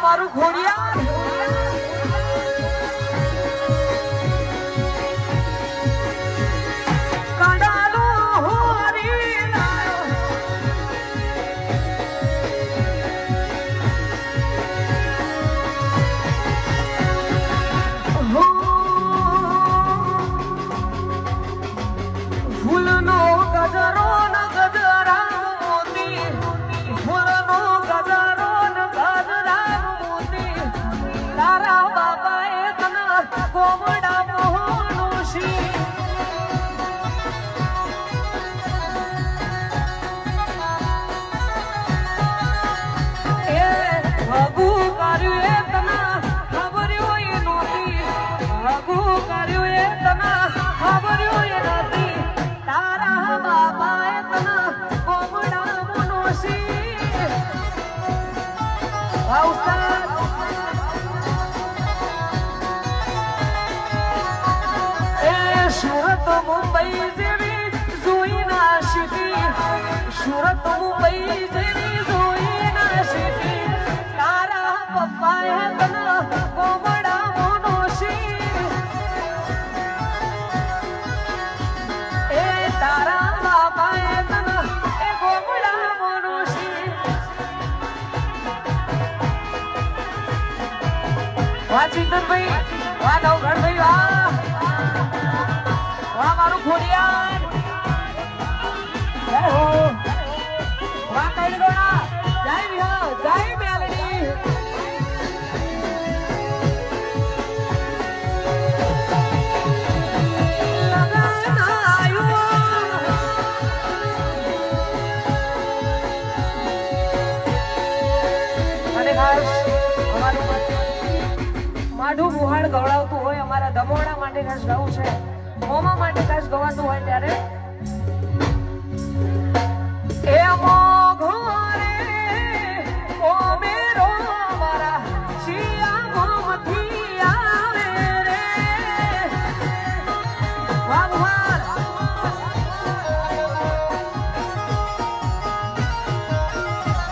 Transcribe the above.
મારું ઘોડિયા સુરત મુંબઈ જેવી જોઈ ના સિટી, સુરત મુંબઈ જેવી જોઈ ના સિટી, તારા પપ્પાએ તને કોમડા મોનોસી, એ તારા બાપાએ તને એ કોમડા મોનોસી. વાહ ચિંતનભાઈ, વાહ નવગણભાઈ, વાહ મારું ખોડિયાર, જય હો, વાહ કઈડોણા, જય વિહા, જય મેલડી. લગન આયું અને ખાસ અમારું માઢું બુહાણ ગવડાવતું હોય, અમારા દમોડા માટે ખાસ ગાવું છે, મોમા માટે ખાસ ગવાતું હોય ત્યારે એ મોઘો